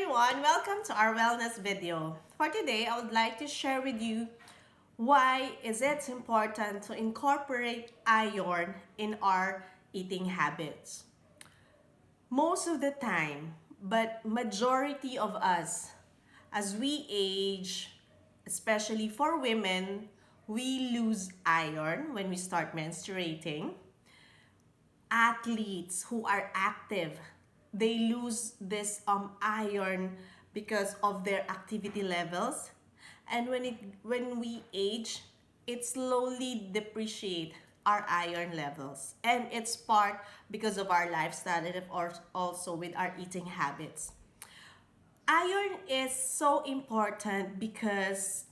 everyone, welcome to our wellness video. For today, I would like to share with you why is it important to incorporate iron in our eating habits. Most of the time, but majority of us, as we age, especially for women, we lose iron when we start menstruating. Athletes who are active, they lose this iron because of their activity levels, and when we age, it slowly depreciate our iron levels, and it's part because of our lifestyle and also with our eating habits. Iron is so important because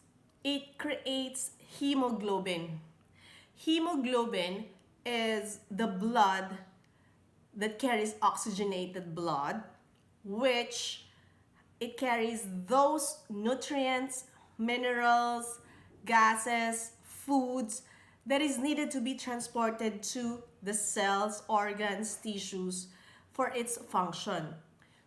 it creates hemoglobin. Hemoglobin is the blood that carries oxygenated blood, which it carries those nutrients, minerals, gases, foods that is needed to be transported to the cells, organs, tissues for its function.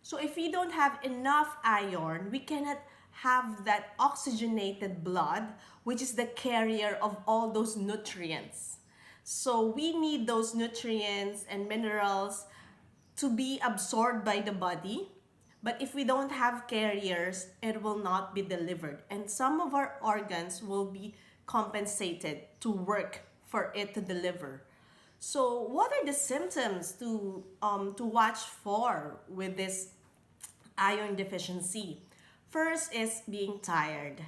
So if we don't have enough iron, we cannot have that oxygenated blood, which is the carrier of all those nutrients. So we need those nutrients and minerals to be absorbed by the body. But if we don't have carriers, it will not be delivered. And some of our organs will be compensated to work for it to deliver. So what are the symptoms to watch for with this iron deficiency? First is being tired.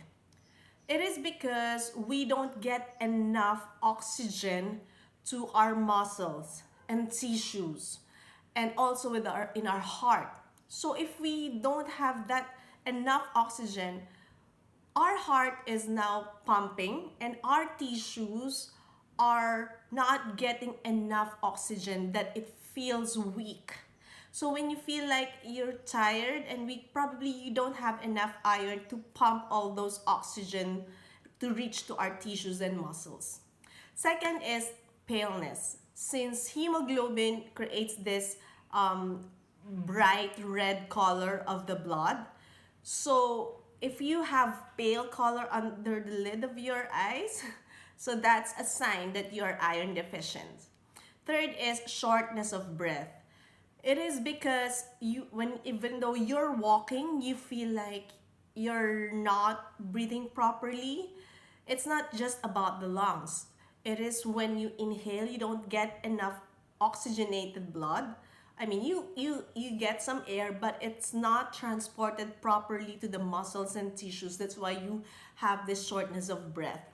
It is because we don't get enough oxygen to our muscles and tissues, and also in our heart. So if we don't have that enough oxygen, our heart is now pumping and our tissues are not getting enough oxygen, that it feels weak. So when you feel like you're tired and weak, probably you don't have enough iron to pump all those oxygen to reach to our tissues and muscles. Second is paleness. Since hemoglobin creates this bright red color of the blood, so if you have pale color under the lid of your eyes, so that's a sign that you are iron deficient. Third is shortness of breath. It is because even though you're walking, you feel like you're not breathing properly. It's not just about the lungs. It is when you inhale, you don't get enough oxygenated blood. I mean, you get some air, but it's not transported properly to the muscles and tissues. That's why you have this shortness of breath.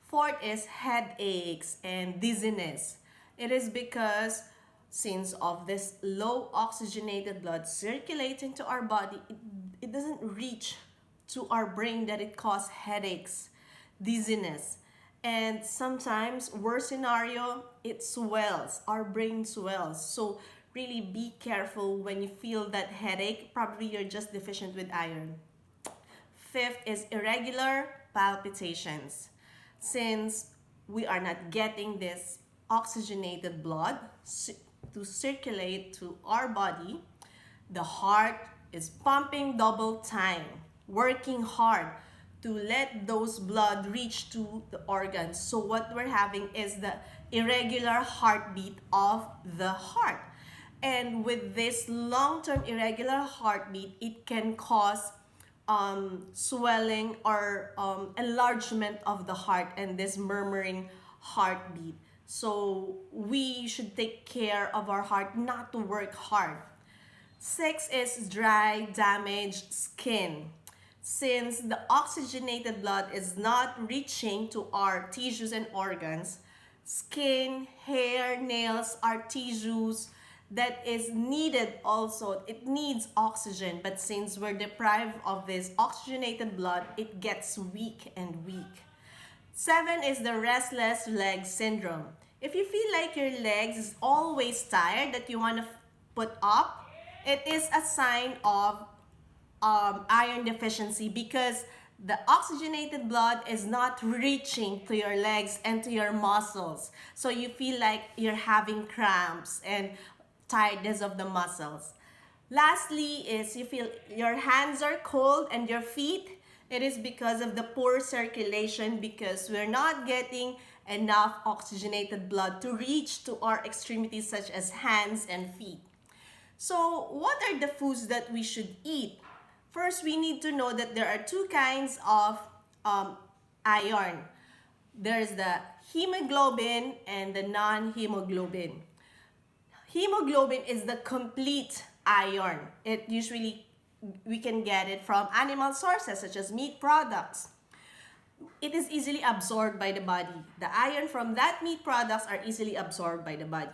Fourth is headaches and dizziness. It is because since of this low oxygenated blood circulating to our body, it doesn't reach to our brain, that it causes headaches, dizziness, and sometimes worst scenario, it swells, our brain swells. So really be careful when you feel that headache. Probably you're just deficient with iron. Fifth is irregular palpitations. Since we are not getting this oxygenated blood to circulate to our body, the heart is pumping double time, working hard to let those blood reach to the organs. So what we're having is the irregular heartbeat of the heart. And with this long-term irregular heartbeat, it can cause swelling or enlargement of the heart and this murmuring heartbeat. So we should take care of our heart not to work hard. Six is dry, damaged skin. Since the oxygenated blood is not reaching to our tissues and organs, skin, hair, nails are tissues that is needed also. It needs oxygen, but since we're deprived of this oxygenated blood, it gets weak and weak. Seven is the restless leg syndrome. If you feel like your legs is always tired, that you want to put up, it is a sign of iron deficiency, because the oxygenated blood is not reaching to your legs and to your muscles. So you feel like you're having cramps and tiredness of the muscles. Lastly is you feel your hands are cold and your feet. It is because of the poor circulation, because we're not getting enough oxygenated blood to reach to our extremities such as hands and feet. So what are the foods that we should eat? First, we need to know that there are two kinds of iron. There's the hemoglobin and the non-hemoglobin. Hemoglobin is the complete iron. It usually, we can get it from animal sources such as meat products. It is easily absorbed by the body. The iron from that meat products are easily absorbed by the body.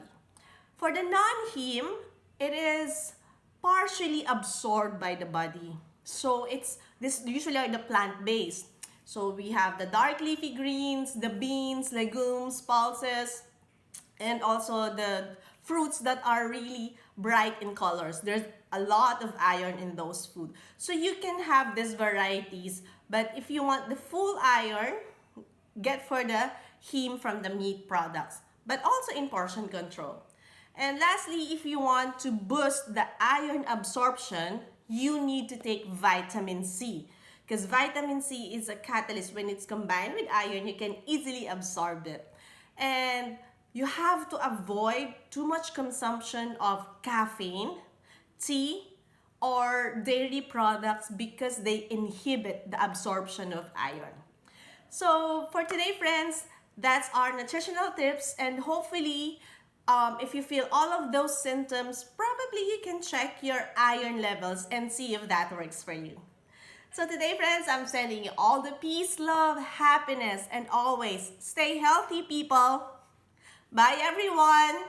For the non-heme, it is partially absorbed by the body. So it's this usually are the plant-based. So we have the dark leafy greens, the beans, legumes, pulses, and also the fruits that are really bright in colors. There's a lot of iron in those food. So you can have these varieties, but if you want the full iron, get for the heme from the meat products, but also in portion control. And lastly, if you want to boost the iron absorption, you need to take vitamin C. Because vitamin C is a catalyst. When it's combined with iron, you can easily absorb it. And you have to avoid too much consumption of caffeine, tea, or dairy products because they inhibit the absorption of iron. So for today, friends, that's our nutritional tips, and hopefully if you feel all of those symptoms, probably you can check your iron levels and see if that works for you. So today, friends, I'm sending you all the peace, love, happiness, and always stay healthy, people. Bye, everyone.